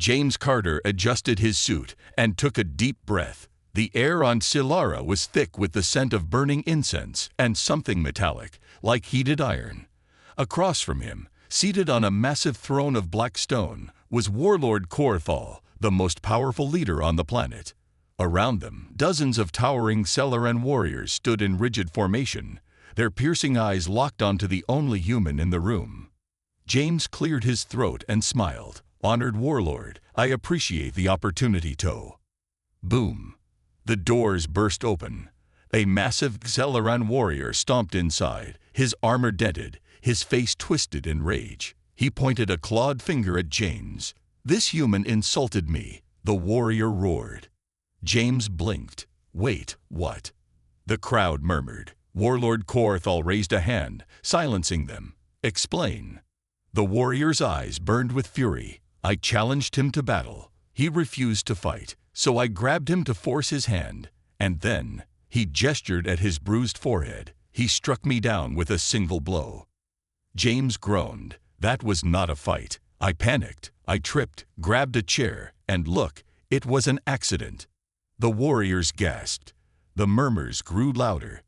James Carter adjusted his suit and took a deep breath. The air on Silara was thick with the scent of burning incense and something metallic, like heated iron. Across from him, seated on a massive throne of black stone, was Warlord Korthal, the most powerful leader on the planet. Around them, dozens of towering Celeran warriors stood in rigid formation, their piercing eyes locked onto the only human in the room. James cleared his throat and smiled. "Honored Warlord, I appreciate the opportunity to." Boom! The doors burst open. A massive Celeran warrior stomped inside, his armor dented, his face twisted in rage. He pointed a clawed finger at James. "This human insulted me," the warrior roared. James blinked. "Wait, what?" The crowd murmured. Warlord Korthal raised a hand, silencing them. "Explain." The warrior's eyes burned with fury. "I challenged him to battle. He refused to fight, so I grabbed him to force his hand. And then," he gestured at his bruised forehead, "he struck me down with a single blow." James groaned. "That was not a fight. I panicked. I tripped, grabbed a chair, and look, it was an accident." The warriors gasped. The murmurs grew louder.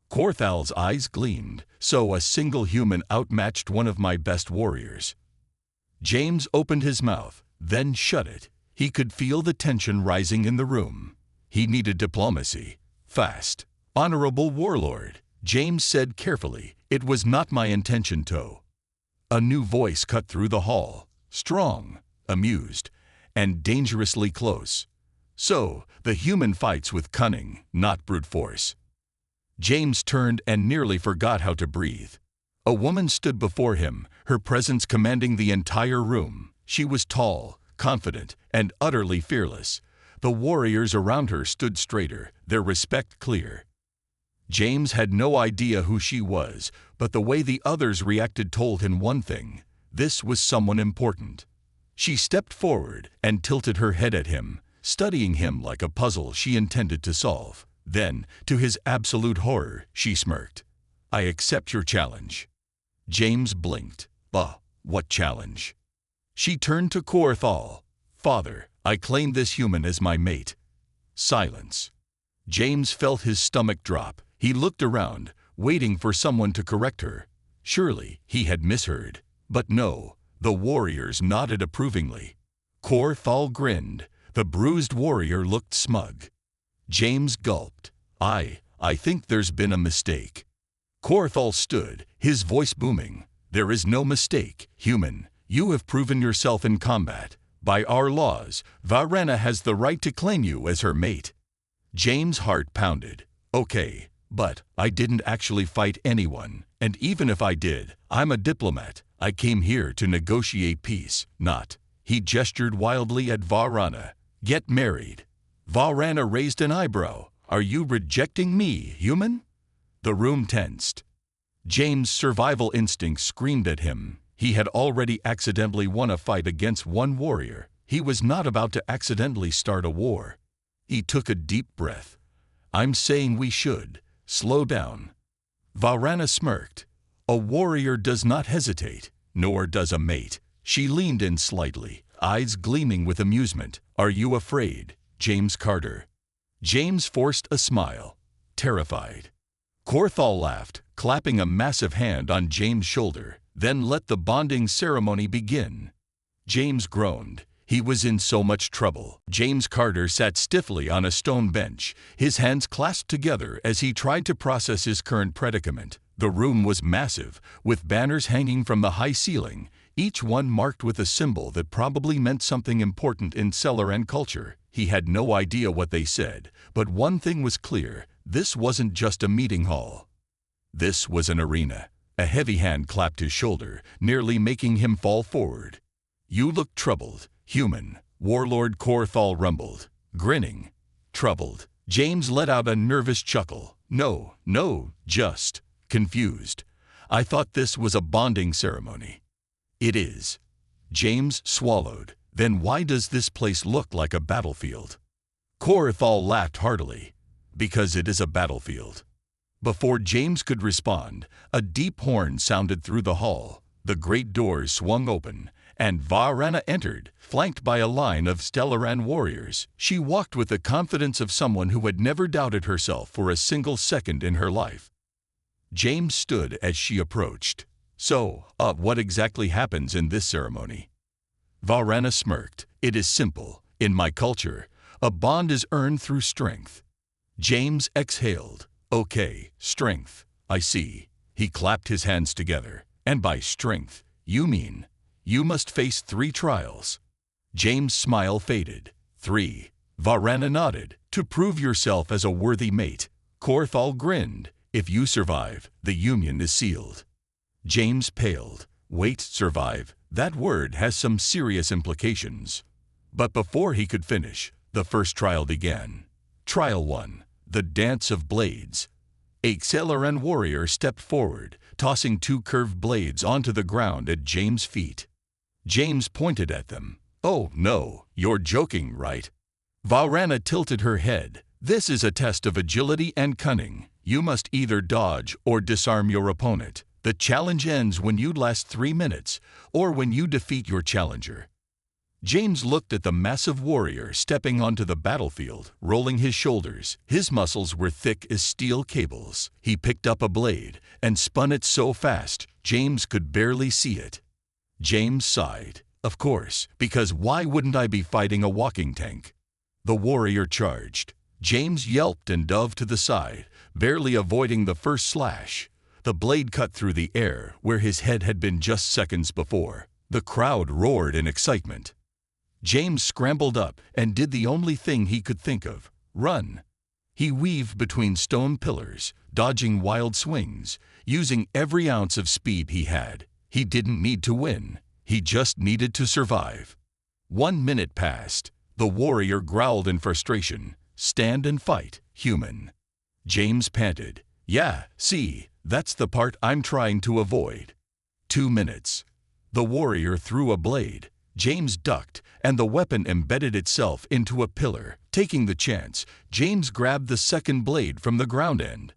Korthal's eyes gleamed. "So a single human outmatched one of my best warriors." James opened his mouth, then shut it. He could feel the tension rising in the room. He needed diplomacy. Fast. "Honorable Warlord," James said carefully, "it was not my intention to." A new voice cut through the hall. Strong, amused, and dangerously close. "So, the human fights with cunning, not brute force." James turned and nearly forgot how to breathe. A woman stood before him, her presence commanding the entire room. She was tall, confident, and utterly fearless. The warriors around her stood straighter, their respect clear. James had no idea who she was, but the way the others reacted told him one thing: this was someone important. She stepped forward and tilted her head at him, studying him like a puzzle she intended to solve. Then, to his absolute horror, she smirked. "I accept your challenge." James blinked. What challenge?" She turned to Korthal. "Father, I claim this human as my mate." Silence. James felt his stomach drop. He looked around, waiting for someone to correct her. Surely he had misheard. But no, the warriors nodded approvingly. Korthal grinned. The bruised warrior looked smug. James gulped. I think there's been a mistake." Korthal stood, his voice booming. "There is no mistake, human. You have proven yourself in combat. By our laws, Varana has the right to claim you as her mate." James' heart pounded. "Okay, but I didn't actually fight anyone. And even if I did, I'm a diplomat. I came here to negotiate peace, not..." He gestured wildly at Varana. "Get married." Varana raised an eyebrow. "Are you rejecting me, human?" The room tensed. James' survival instinct screamed at him. He had already accidentally won a fight against one warrior. He was not about to accidentally start a war. He took a deep breath. "I'm saying we should. Slow down." Varana smirked. "A warrior does not hesitate, nor does a mate." She leaned in slightly, eyes gleaming with amusement. "Are you afraid, James Carter?" James forced a smile, terrified. Korthal laughed, clapping a massive hand on James' shoulder, then let the bonding ceremony begin. James groaned. He was in so much trouble. James Carter sat stiffly on a stone bench, his hands clasped together as he tried to process his current predicament. The room was massive, with banners hanging from the high ceiling, each one marked with a symbol that probably meant something important in Celeran culture. He had no idea what they said, but one thing was clear: this wasn't just a meeting hall. This was an arena. A heavy hand clapped his shoulder, nearly making him fall forward. "You look troubled, human," Warlord Korthal rumbled, grinning. "Troubled?" James let out a nervous chuckle. No, just confused. "I thought this was a bonding ceremony." "It is." James swallowed. "Then why does this place look like a battlefield?" Korthal laughed heartily. "Because it is a battlefield." Before James could respond, a deep horn sounded through the hall. The great doors swung open, and Varana entered, flanked by a line of Stellaran warriors. She walked with the confidence of someone who had never doubted herself for a single second in her life. James stood as she approached. "So, what exactly happens in this ceremony?" Varana smirked. "It is simple. In my culture, a bond is earned through strength." James exhaled. "Okay, strength. I see." He clapped his hands together. "And by strength, you mean you must face 3 trials." James' smile faded. 3. Varana nodded. "To prove yourself as a worthy mate." Korthal grinned. "If you survive, the union is sealed." James paled. "Wait, survive? That word has some serious implications." But before he could finish, the first trial began. Trial 1. The Dance of Blades. A Stellaran warrior stepped forward, tossing 2 curved blades onto the ground at James' feet. James pointed at them. "Oh, no, you're joking, right?" Varana tilted her head. "This is a test of agility and cunning. You must either dodge or disarm your opponent. The challenge ends when you last 3 minutes, or when you defeat your challenger." James looked at the massive warrior stepping onto the battlefield, rolling his shoulders. His muscles were thick as steel cables. He picked up a blade and spun it so fast, James could barely see it. James sighed. "Of course, because why wouldn't I be fighting a walking tank?" The warrior charged. James yelped and dove to the side, barely avoiding the first slash. The blade cut through the air where his head had been just seconds before. The crowd roared in excitement. James scrambled up and did the only thing he could think of: run. He weaved between stone pillars, dodging wild swings, using every ounce of speed he had. He didn't need to win. He just needed to survive. 1 minute passed. The warrior growled in frustration. "Stand and fight, human." James panted. "Yeah, see, that's the part I'm trying to avoid." 2 minutes. The warrior threw a blade. James ducked, and the weapon embedded itself into a pillar. Taking the chance, James grabbed the second blade from the ground end.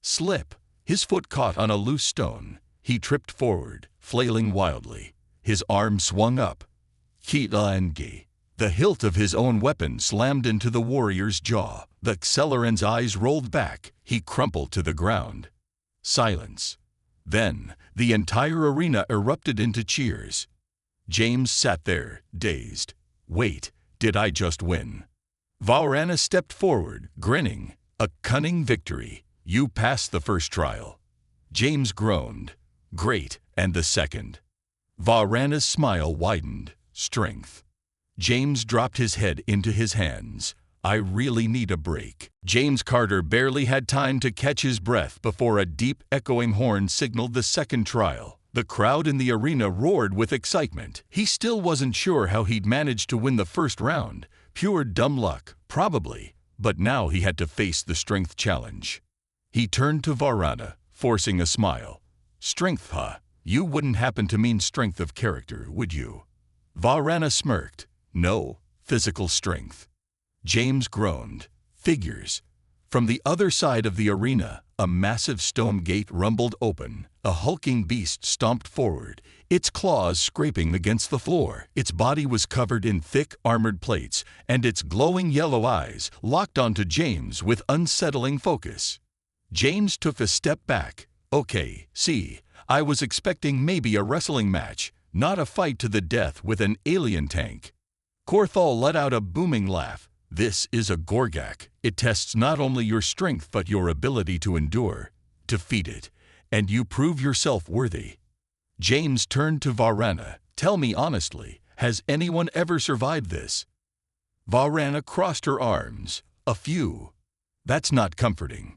Slip. His foot caught on a loose stone. He tripped forward, flailing wildly. His arm swung up. Kitlangi. The hilt of his own weapon slammed into the warrior's jaw. The Stellaran's eyes rolled back. He crumpled to the ground. Silence. Then, the entire arena erupted into cheers. James sat there, dazed. "Wait, did I just win?" Varana stepped forward, grinning. "A cunning victory. You passed the first trial." James groaned. "Great, and the second?" Varana's smile widened. "Strength." James dropped his head into his hands. "I really need a break." James Carter barely had time to catch his breath before a deep, echoing horn signaled the second trial. The crowd in the arena roared with excitement. He still wasn't sure how he'd managed to win the first round. Pure dumb luck, probably. But now he had to face the strength challenge. He turned to Varana, forcing a smile. "Strength, huh? You wouldn't happen to mean strength of character, would you?" Varana smirked. "No, physical strength." James groaned. "Figures." From the other side of the arena, a massive stone gate rumbled open. A hulking beast stomped forward, its claws scraping against the floor. Its body was covered in thick, armored plates, and its glowing yellow eyes locked onto James with unsettling focus. James took a step back. "Okay, see, I was expecting maybe a wrestling match, not a fight to the death with an alien tank." Korthal let out a booming laugh. "This is a Gorgak. It tests not only your strength but your ability to endure. Defeat it, and you prove yourself worthy." James turned to Varana. "Tell me honestly, has anyone ever survived this?" Varana crossed her arms. "A few." "That's not comforting."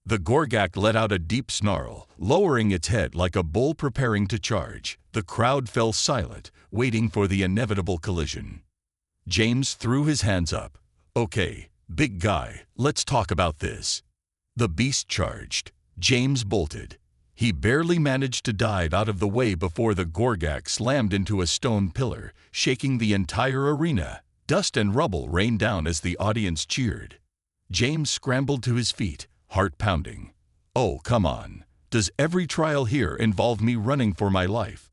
The Gorgak let out a deep snarl, lowering its head like a bull preparing to charge. The crowd fell silent, waiting for the inevitable collision. James threw his hands up. "Okay, big guy, let's talk about this." The beast charged. James bolted. He barely managed to dive out of the way before the Gorgak slammed into a stone pillar, shaking the entire arena. Dust and rubble rained down as the audience cheered. James scrambled to his feet, heart pounding. "Oh, come on. Does every trial here involve me running for my life?"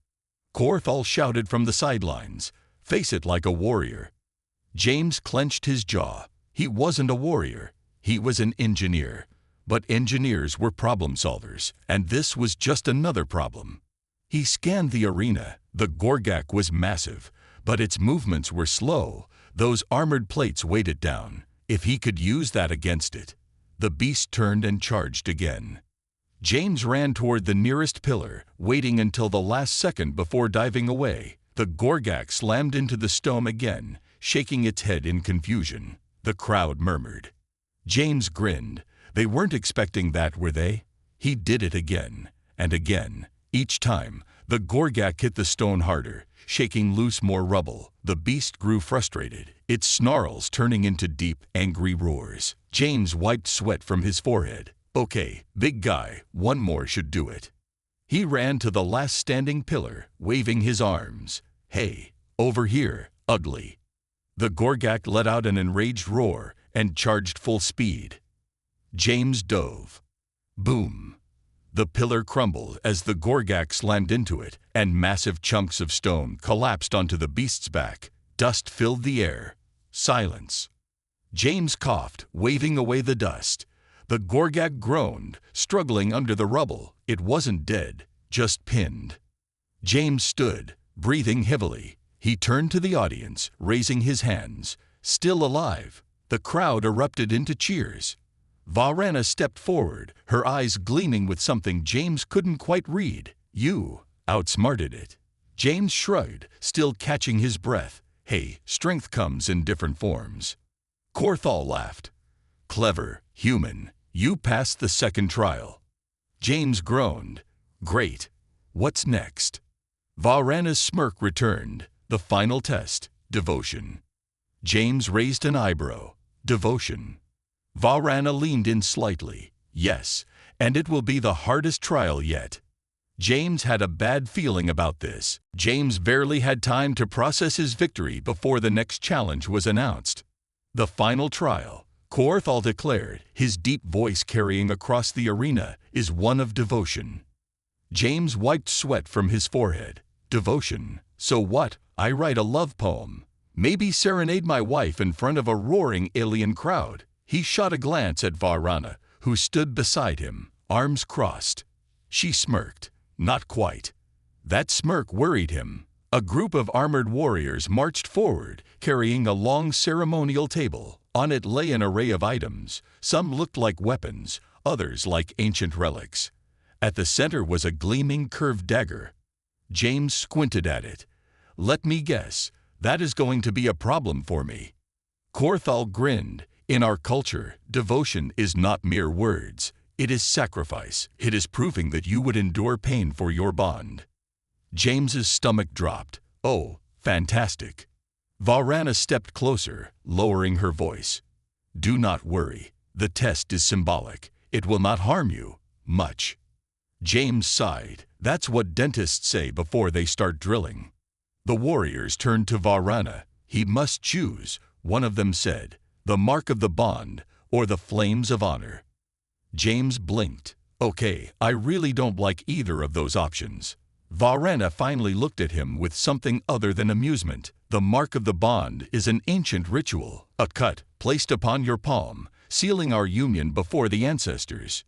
Corthal shouted from the sidelines, "Face it like a warrior." James clenched his jaw. He wasn't a warrior. He was an engineer. But engineers were problem solvers, and this was just another problem. He scanned the arena. The Gorgak was massive, but its movements were slow. Those armored plates weighed it down. If he could use that against it. The beast turned and charged again. James ran toward the nearest pillar, waiting until the last second before diving away. The Gorgak slammed into the stone again, shaking its head in confusion. The crowd murmured. James grinned. They weren't expecting that, were they? He did it again and again. Each time, the Gorgak hit the stone harder, shaking loose more rubble. The beast grew frustrated, its snarls turning into deep, angry roars. James wiped sweat from his forehead. "Okay, big guy, one more should do it." He ran to the last standing pillar, waving his arms. "Hey, over here, ugly." The Gorgak let out an enraged roar and charged full speed. James dove. Boom! The pillar crumbled as the Gorgak slammed into it, and massive chunks of stone collapsed onto the beast's back. Dust filled the air. Silence. James coughed, waving away the dust. The Gorgak groaned, struggling under the rubble. It wasn't dead, just pinned. James stood, breathing heavily. He turned to the audience, raising his hands. Still alive. The crowd erupted into cheers. Varana stepped forward, her eyes gleaming with something James couldn't quite read. "You outsmarted it." James shrugged, still catching his breath. "Hey, strength comes in different forms." Corthal laughed. "Clever, human. You passed the second trial." James groaned. "Great. What's next?" Varana's smirk returned. "The final test, devotion." James raised an eyebrow. "Devotion." Varana leaned in slightly. "Yes, and it will be the hardest trial yet." James had a bad feeling about this. James barely had time to process his victory before the next challenge was announced. "The final trial," Corthal declared, his deep voice carrying across the arena, "is one of devotion." James wiped sweat from his forehead. "Devotion? So what? I write a love poem. Maybe serenade my wife in front of a roaring alien crowd." He shot a glance at Varana, who stood beside him, arms crossed. She smirked. Not quite. That smirk worried him. A group of armored warriors marched forward, carrying a long ceremonial table. On it lay an array of items. Some looked like weapons, others like ancient relics. At the center was a gleaming curved dagger. James squinted at it. "Let me guess, that is going to be a problem for me." Corthal grinned. "In our culture, devotion is not mere words. It is sacrifice. It is proving that you would endure pain for your bond." James's stomach dropped. "Oh, fantastic." Varana stepped closer, lowering her voice. "Do not worry. The test is symbolic. It will not harm you much." James sighed. That's what dentists say before they start drilling. The warriors turned to Varana. "He must choose," one of them said. "The mark of the bond or the flames of honor." James blinked. "Okay, I really don't like either of those options." Varana finally looked at him with something other than amusement. "The mark of the bond is an ancient ritual, a cut placed upon your palm, sealing our union before the ancestors."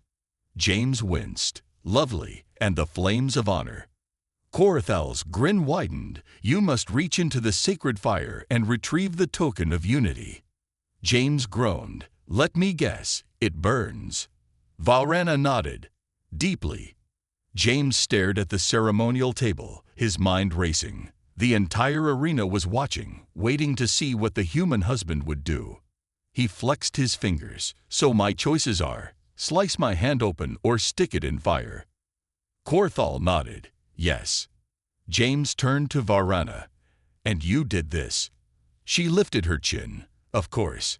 James winced. "Lovely, and the flames of honor." Corthal's grin widened. "You must reach into the sacred fire and retrieve the token of unity." James groaned. "Let me guess, it burns." Varana nodded. "Deeply." James stared at the ceremonial table, his mind racing. The entire arena was watching, waiting to see what the human husband would do. He flexed his fingers. "So my choices are, slice my hand open or stick it in fire." Corthal nodded. "Yes." James turned to Varana. "And you did this." She lifted her chin. "Of course."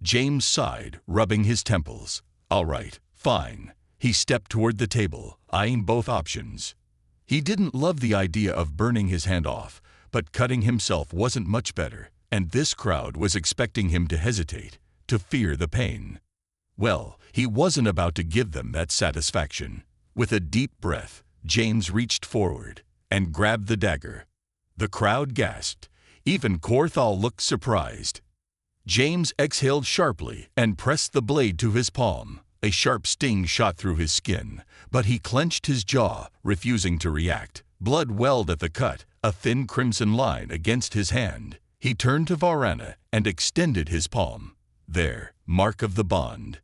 James sighed, rubbing his temples. "All right, fine." He stepped toward the table, eyeing both options. He didn't love the idea of burning his hand off, but cutting himself wasn't much better, and this crowd was expecting him to hesitate, to fear the pain. Well, he wasn't about to give them that satisfaction. With a deep breath, James reached forward. and grabbed the dagger. The crowd gasped. Even Korthal looked surprised. James exhaled sharply and pressed the blade to his palm. A sharp sting shot through his skin, but he clenched his jaw, refusing to react. Blood welled at the cut, a thin crimson line against his hand. He turned to Varana and extended his palm. There, mark of the bond.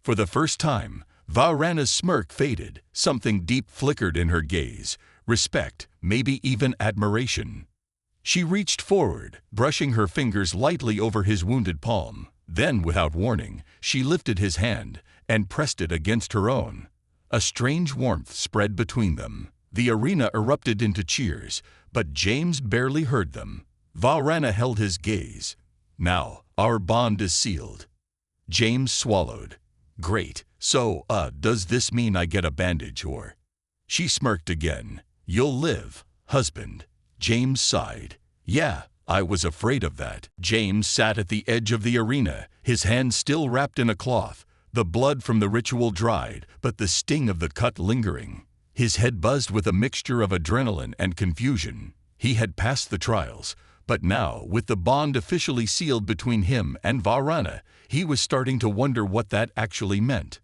For the first time, Varana's smirk faded. Something deep flickered in her gaze. Respect, maybe even admiration. She reached forward, brushing her fingers lightly over his wounded palm. Then, without warning, she lifted his hand and pressed it against her own. A strange warmth spread between them. The arena erupted into cheers, but James barely heard them. Varana held his gaze. Now, our bond is sealed. James swallowed. Great. So, does this mean I get a bandage or? She smirked again. You'll live, husband. James sighed. Yeah, I was afraid of that. James sat at the edge of the arena, his hands still wrapped in a cloth. The blood from the ritual dried, but the sting of the cut lingering. His head buzzed with a mixture of adrenaline and confusion. He had passed the trials, but now, with the bond officially sealed between him and Varana, he was starting to wonder what that actually meant.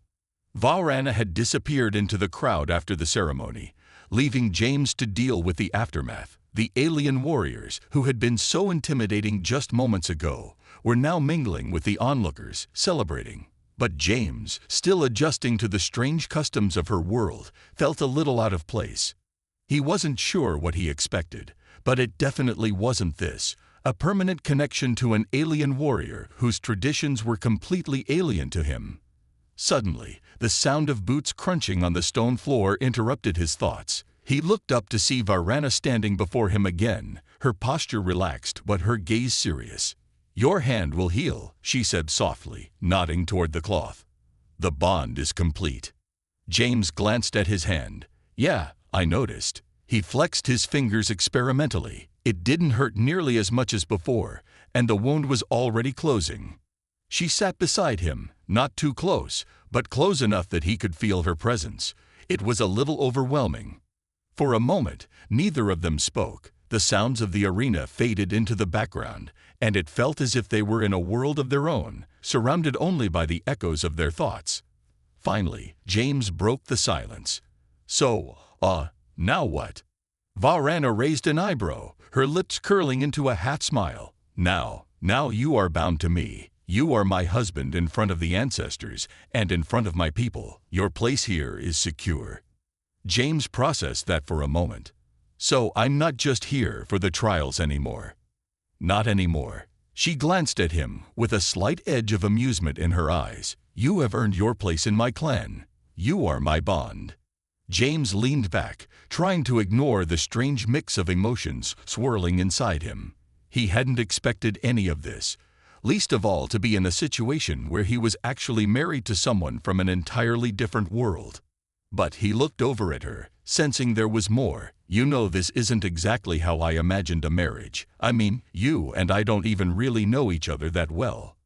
Varana had disappeared into the crowd after the ceremony, leaving James to deal with the aftermath. The alien warriors, who had been so intimidating just moments ago, were now mingling with the onlookers, celebrating. But James, still adjusting to the strange customs of her world, felt a little out of place. He wasn't sure what he expected, but it definitely wasn't this, a permanent connection to an alien warrior whose traditions were completely alien to him. Suddenly, the sound of boots crunching on the stone floor interrupted his thoughts. He looked up to see Varana standing before him again, her posture relaxed but her gaze serious. Your hand will heal, she said softly, nodding toward the cloth. The bond is complete. James glanced at his hand. Yeah, I noticed. He flexed his fingers experimentally. It didn't hurt nearly as much as before, and the wound was already closing. She sat beside him, not too close, but close enough that he could feel her presence. It was a little overwhelming. For a moment, neither of them spoke. The sounds of the arena faded into the background, and it felt as if they were in a world of their own, surrounded only by the echoes of their thoughts. Finally, James broke the silence. So, now what? Varana raised an eyebrow, her lips curling into a half smile. Now you are bound to me. You are my husband in front of the ancestors and in front of my people. Your place here is secure. James processed that for a moment. So I'm not just here for the trials anymore. Not anymore. She glanced at him with a slight edge of amusement in her eyes. You have earned your place in my clan. You are my bond. James leaned back, trying to ignore the strange mix of emotions swirling inside him. He hadn't expected any of this, least of all to be in a situation where he was actually married to someone from an entirely different world. But he looked over at her, sensing there was more. You know, this isn't exactly how I imagined a marriage. I mean, you and I don't even really know each other that well.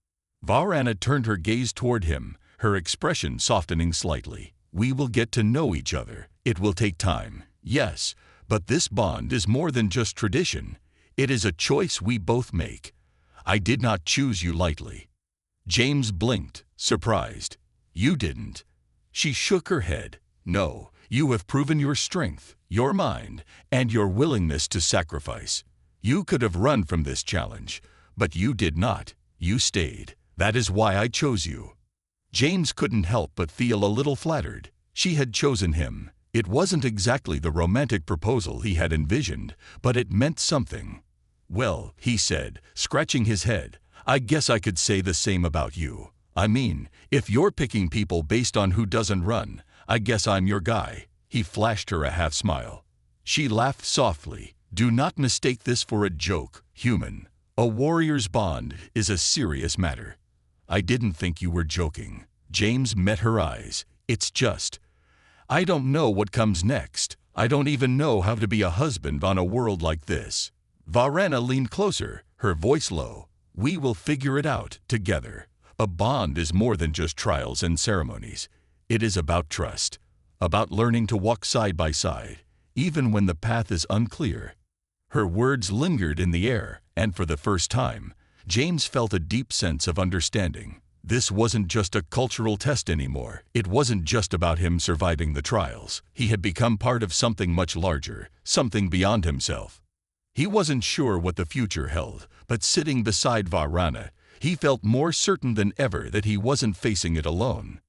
Varana turned her gaze toward him, her expression softening slightly. We will get to know each other. It will take time, yes, but this bond is more than just tradition. It is a choice we both make. I did not choose you lightly. James blinked, surprised. You didn't. She shook her head. No, you have proven your strength, your mind, and your willingness to sacrifice. You could have run from this challenge, but you did not. You stayed. That is why I chose you. James couldn't help but feel a little flattered. She had chosen him. It wasn't exactly the romantic proposal he had envisioned, but it meant something. Well, he said, scratching his head, I guess I could say the same about you. I mean, if you're picking people based on who doesn't run, I guess I'm your guy. He flashed her a half smile. She laughed softly. Do not mistake this for a joke, human. A warrior's bond is a serious matter. I didn't think you were joking. James met her eyes. It's just, I don't know what comes next. I don't even know how to be a husband on a world like this. Varana leaned closer, her voice low. We will figure it out together. A bond is more than just trials and ceremonies. It is about trust, about learning to walk side by side. even when the path is unclear. Her words lingered in the air, and for the first time, James felt a deep sense of understanding. This wasn't just a cultural test anymore. It wasn't just about him surviving the trials. He had become part of something much larger, something beyond himself. He wasn't sure what the future held, but sitting beside Varana, he felt more certain than ever that he wasn't facing it alone.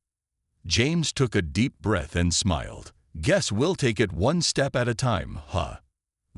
James took a deep breath and smiled. "Guess we'll take it one step at a time, huh?"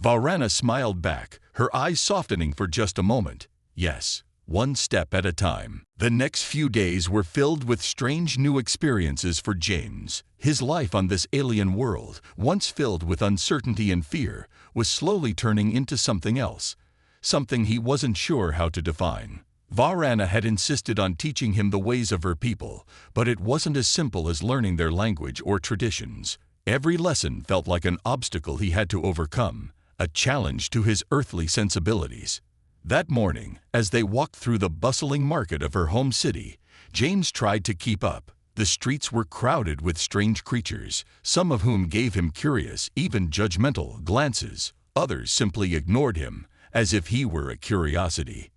Varana smiled back, her eyes softening for just a moment. Yes, one step at a time. The next few days were filled with strange new experiences for James. His life on this alien world, once filled with uncertainty and fear, was slowly turning into something else, something he wasn't sure how to define. Varana had insisted on teaching him the ways of her people, but it wasn't as simple as learning their language or traditions. Every lesson felt like an obstacle he had to overcome, a challenge to his earthly sensibilities. That morning, as they walked through the bustling market of her home city, James tried to keep up. The streets were crowded with strange creatures, some of whom gave him curious, even judgmental glances. Others simply ignored him, as if he were a curiosity.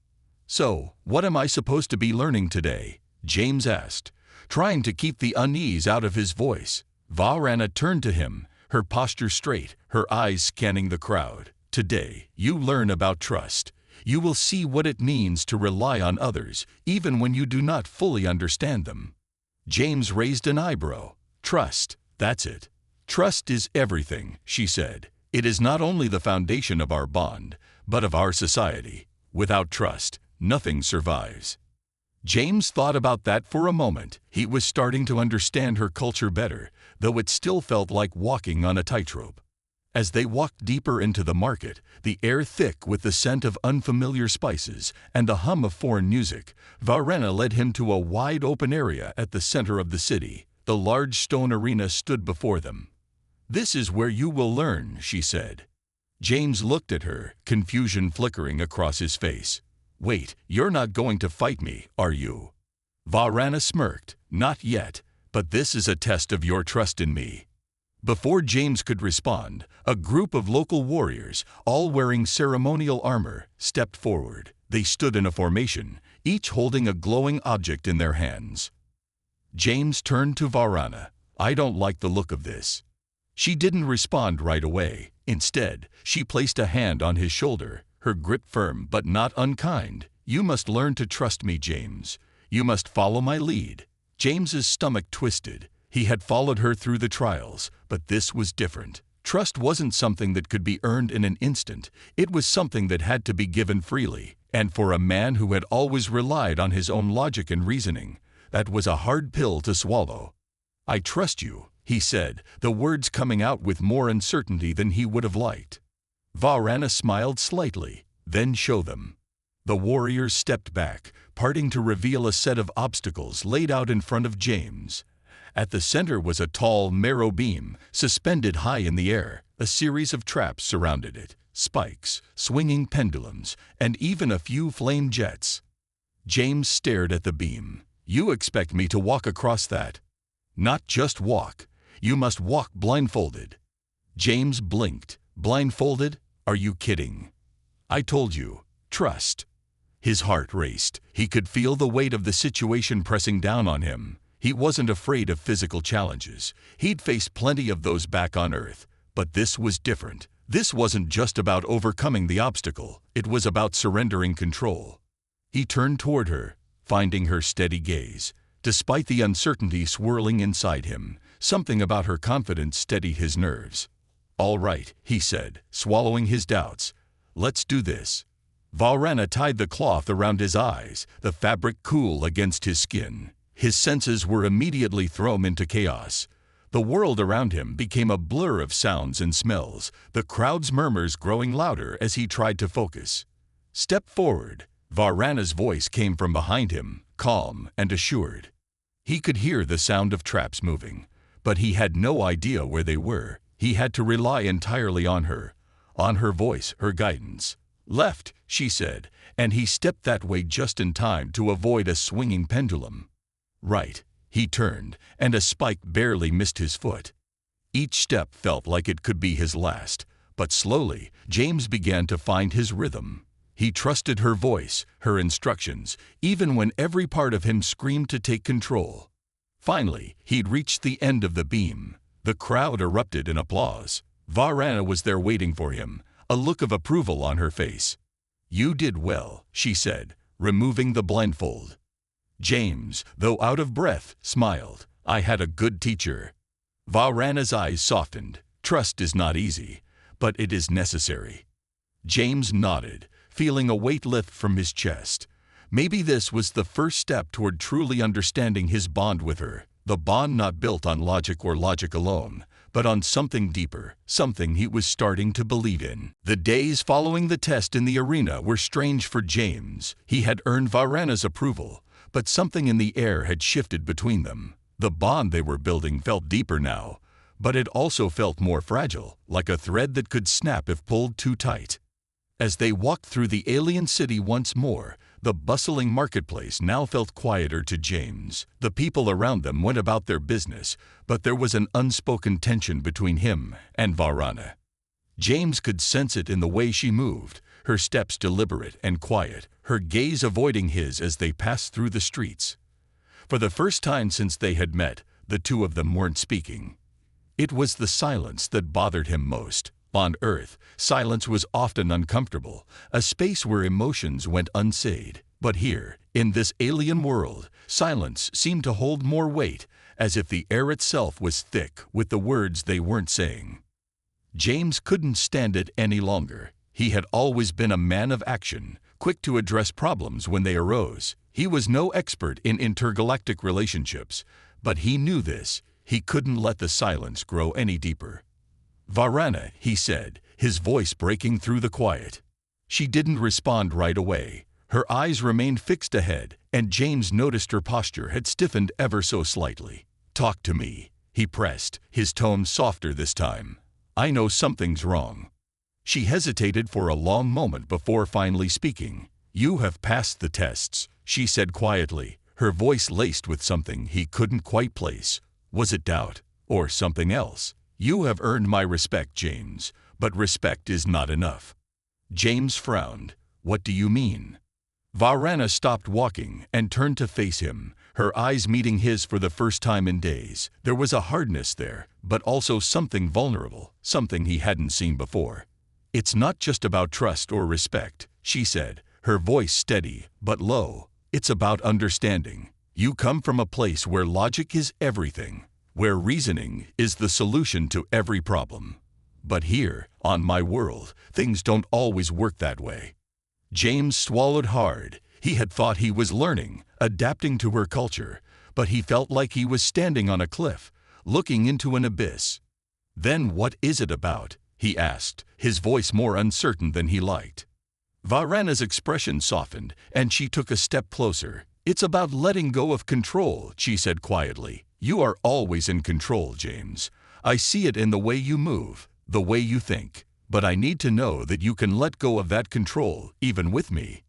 "So, what am I supposed to be learning today?" James asked, trying to keep the unease out of his voice. Varana turned to him, her posture straight, her eyes scanning the crowd. "Today, you learn about trust. You will see what it means to rely on others, even when you do not fully understand them." James raised an eyebrow. "Trust, that's it. Trust is everything," she said. "It is not only the foundation of our bond, but of our society. Without trust, nothing survives." James thought about that for a moment. He was starting to understand her culture better, though it still felt like walking on a tightrope. As they walked deeper into the market, the air thick with the scent of unfamiliar spices and the hum of foreign music, Varana led him to a wide open area at the center of the city. The large stone arena stood before them. "This is where you will learn," she said. James looked at her, confusion flickering across his face. "Wait, you're not going to fight me, are you?" Varana smirked. "Not yet, but this is a test of your trust in me." Before James could respond, a group of local warriors, all wearing ceremonial armor, stepped forward. They stood in a formation, each holding a glowing object in their hands. James turned to Varana. "I don't like the look of this." She didn't respond right away. Instead, she placed a hand on his shoulder, her grip firm but not unkind. "You must learn to trust me, James. You must follow my lead." James's stomach twisted. He had followed her through the trials, but this was different. Trust wasn't something that could be earned in an instant. It was something that had to be given freely. And for a man who had always relied on his own logic and reasoning, that was a hard pill to swallow. "I trust you," he said, the words coming out with more uncertainty than he would have liked. Varana smiled slightly. "Then show them." The warriors stepped back, parting to reveal a set of obstacles laid out in front of James. At the center was a tall, narrow beam, suspended high in the air. A series of traps surrounded it, spikes, swinging pendulums, and even a few flame jets. James stared at the beam. "You expect me to walk across that?" "Not just walk. You must walk blindfolded." James blinked. "Blindfolded? Are you kidding?" "I told you. Trust." His heart raced. He could feel the weight of the situation pressing down on him. He wasn't afraid of physical challenges. He'd faced plenty of those back on Earth. But this was different. This wasn't just about overcoming the obstacle. It was about surrendering control. He turned toward her, finding her steady gaze. Despite the uncertainty swirling inside him, something about her confidence steadied his nerves. "All right," he said, swallowing his doubts. "Let's do this." Varana tied the cloth around his eyes, the fabric cool against his skin. His senses were immediately thrown into chaos. The world around him became a blur of sounds and smells, the crowd's murmurs growing louder as he tried to focus. "Step forward." Varana's voice came from behind him, calm and assured. He could hear the sound of traps moving, but he had no idea where they were. He had to rely entirely on her voice, her guidance. "Left," she said, and he stepped that way just in time to avoid a swinging pendulum. "Right." He turned, and a spike barely missed his foot. Each step felt like it could be his last, but slowly, James began to find his rhythm. He trusted her voice, her instructions, even when every part of him screamed to take control. Finally, he'd reached the end of the beam. The crowd erupted in applause. Varana was there waiting for him, a look of approval on her face. "You did well," she said, removing the blindfold. James, though out of breath, smiled. "I had a good teacher." Varana's eyes softened. Trust is not easy, but it is necessary. James nodded, feeling a weight lift from his chest. Maybe this was the first step toward truly understanding his bond with her, the bond not built on logic or logic alone, but on something deeper, something he was starting to believe in. The days following the test in the arena were strange for James. He had earned Varana's approval, but something in the air had shifted between them. The bond they were building felt deeper now, but it also felt more fragile, like a thread that could snap if pulled too tight. As they walked through the alien city once more, the bustling marketplace now felt quieter to James. The people around them went about their business, but there was an unspoken tension between him and Varana. James could sense it in the way she moved, her steps deliberate and quiet, her gaze avoiding his as they passed through the streets. For the first time since they had met, the two of them weren't speaking. It was the silence that bothered him most. On Earth, silence was often uncomfortable, a space where emotions went unsaid. But here, in this alien world, silence seemed to hold more weight, as if the air itself was thick with the words they weren't saying. James couldn't stand it any longer. He had always been a man of action, quick to address problems when they arose. He was no expert in intergalactic relationships, but he knew this. He couldn't let the silence grow any deeper. "Varana," he said, his voice breaking through the quiet. She didn't respond right away. Her eyes remained fixed ahead, and James noticed her posture had stiffened ever so slightly. "Talk to me," he pressed, his tone softer this time. "I know something's wrong." She hesitated for a long moment before finally speaking. "You have passed the tests," she said quietly, her voice laced with something he couldn't quite place. Was it doubt, or something else? "You have earned my respect, James, but respect is not enough." James frowned. "What do you mean?" Varana stopped walking and turned to face him, her eyes meeting his for the first time in days. There was a hardness there, but also something vulnerable, something he hadn't seen before. "It's not just about trust or respect," she said, her voice steady but low. "It's about understanding. You come from a place where logic is everything, where reasoning is the solution to every problem. But here, on my world, things don't always work that way." James swallowed hard. He had thought he was learning, adapting to her culture, but he felt like he was standing on a cliff, looking into an abyss. "Then what is it about?" he asked, his voice more uncertain than he liked. Varana's expression softened, and she took a step closer. "It's about letting go of control," she said quietly. "You are always in control, James. I see it in the way you move, the way you think. But I need to know that you can let go of that control, even with me."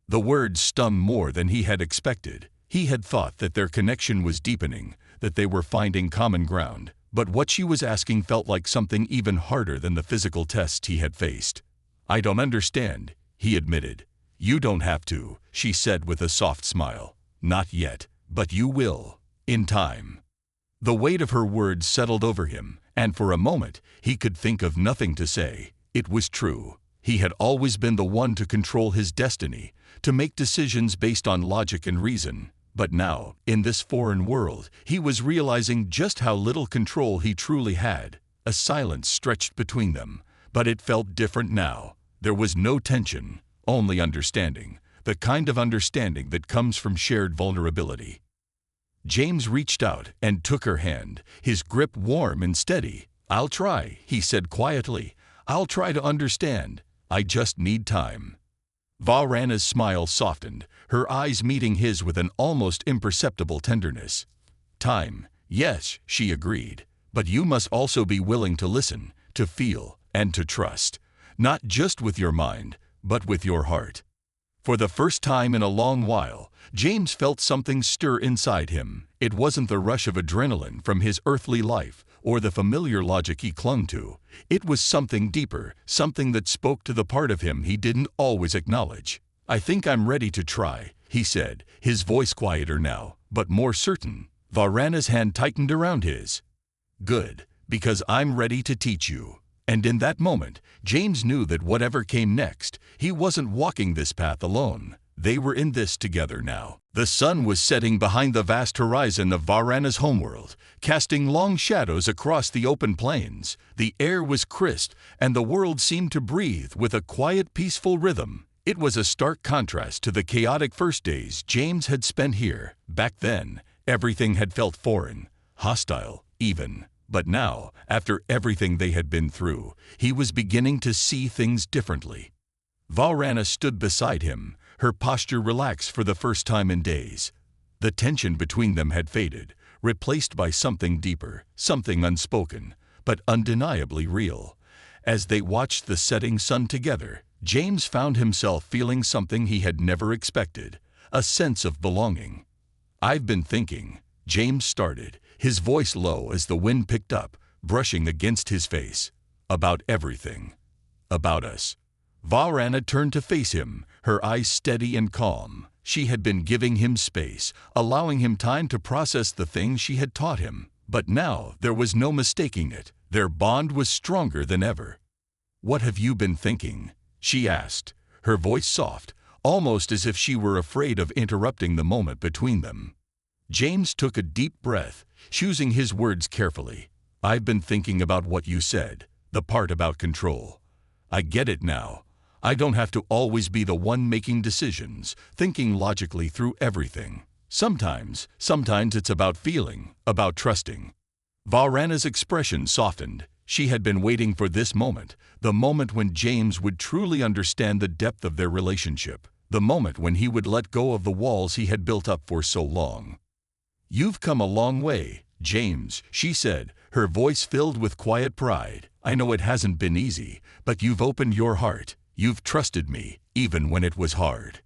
The words stung more than he had expected. He had thought that their connection was deepening, that they were finding common ground. But what she was asking felt like something even harder than the physical tests he had faced. "I don't understand," he admitted. "You don't have to," she said with a soft smile. "Not yet, but you will. In time." The weight of her words settled over him, and for a moment, he could think of nothing to say. It was true. He had always been the one to control his destiny, to make decisions based on logic and reason. But now, in this foreign world, he was realizing just how little control he truly had. A silence stretched between them, but it felt different now. There was no tension, only understanding, the kind of understanding that comes from shared vulnerability. James reached out and took her hand, his grip warm and steady. "I'll try," he said quietly. "I'll try to understand. I just need time." Varana's smile softened, her eyes meeting his with an almost imperceptible tenderness. "Time, yes," she agreed. "But you must also be willing to listen, to feel, and to trust. Not just with your mind, but with your heart." For the first time in a long while, James felt something stir inside him. It wasn't the rush of adrenaline from his earthly life, or the familiar logic he clung to. It was something deeper, something that spoke to the part of him he didn't always acknowledge. "I think I'm ready to try," he said, his voice quieter now, but more certain. Varana's hand tightened around his. "Good, because I'm ready to teach you." And in that moment, James knew that whatever came next, he wasn't walking this path alone. They were in this together now. The sun was setting behind the vast horizon of Varana's homeworld, casting long shadows across the open plains. The air was crisp, and the world seemed to breathe with a quiet, peaceful rhythm. It was a stark contrast to the chaotic first days James had spent here. Back then, everything had felt foreign, hostile, even. But now, after everything they had been through, he was beginning to see things differently. Varana stood beside him, her posture relaxed for the first time in days. The tension between them had faded, replaced by something deeper, something unspoken, but undeniably real. As they watched the setting sun together, James found himself feeling something he had never expected, a sense of belonging. "I've been thinking," James started, his voice low as the wind picked up, brushing against his face, "about everything. About us." Varana turned to face him, her eyes steady and calm. She had been giving him space, allowing him time to process the things she had taught him. But now there was no mistaking it. Their bond was stronger than ever. "What have you been thinking?" she asked, her voice soft, almost as if she were afraid of interrupting the moment between them. James took a deep breath, choosing his words carefully. "I've been thinking about what you said, the part about control. I get it now. I don't have to always be the one making decisions, thinking logically through everything. Sometimes it's about feeling, about trusting." Varana's expression softened. She had been waiting for this moment, the moment when James would truly understand the depth of their relationship, the moment when he would let go of the walls he had built up for so long. "You've come a long way, James," she said, her voice filled with quiet pride. "I know it hasn't been easy, but you've opened your heart. You've trusted me, even when it was hard."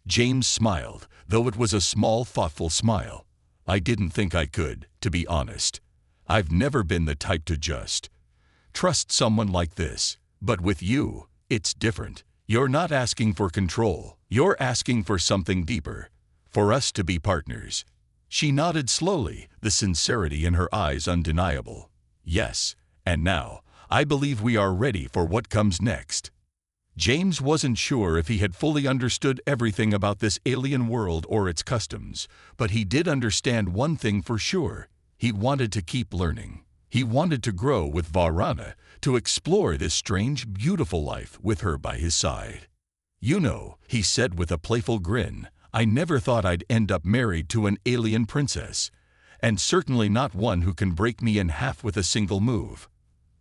James smiled, though it was a small, thoughtful smile. "I didn't think I could, to be honest. I've never been the type to just trust someone like this. But with you, it's different. You're not asking for control. You're asking for something deeper. For us to be partners." She nodded slowly, the sincerity in her eyes undeniable. "Yes, and now, I believe we are ready for what comes next." James wasn't sure if he had fully understood everything about this alien world or its customs, but he did understand one thing for sure. He wanted to keep learning. He wanted to grow with Varana, to explore this strange, beautiful life with her by his side. "You know," he said with a playful grin, "I never thought I'd end up married to an alien princess, and certainly not one who can break me in half with a single move."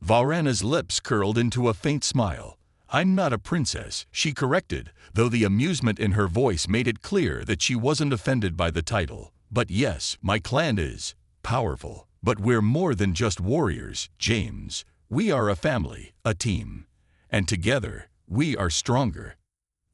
Varana's lips curled into a faint smile. "I'm not a princess," she corrected, though the amusement in her voice made it clear that she wasn't offended by the title. "But yes, my clan is powerful. But we're more than just warriors, James. We are a family, a team. And together, we are stronger."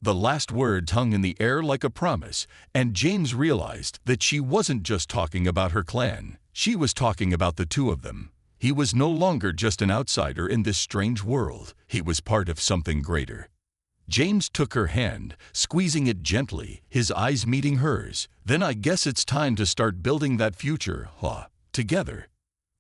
The last words hung in the air like a promise, and James realized that she wasn't just talking about her clan. She was talking about the two of them. He was no longer just an outsider in this strange world. He was part of something greater. James took her hand, squeezing it gently, his eyes meeting hers. "Then I guess it's time to start building that future, together."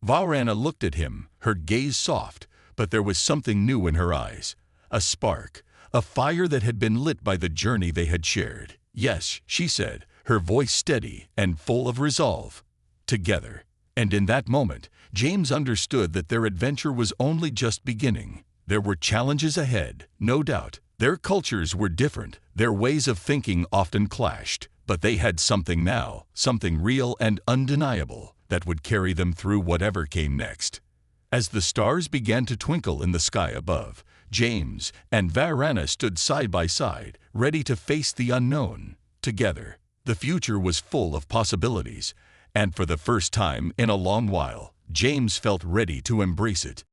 Varana looked at him, her gaze soft, but there was something new in her eyes. A spark, a fire that had been lit by the journey they had shared. "Yes," she said, her voice steady and full of resolve. "Together." And in that moment, James understood that their adventure was only just beginning. There were challenges ahead, no doubt. Their cultures were different, their ways of thinking often clashed. But they had something now, something real and undeniable, that would carry them through whatever came next. As the stars began to twinkle in the sky above, James and Varana stood side by side, ready to face the unknown. Together, the future was full of possibilities, and for the first time in a long while, James felt ready to embrace it.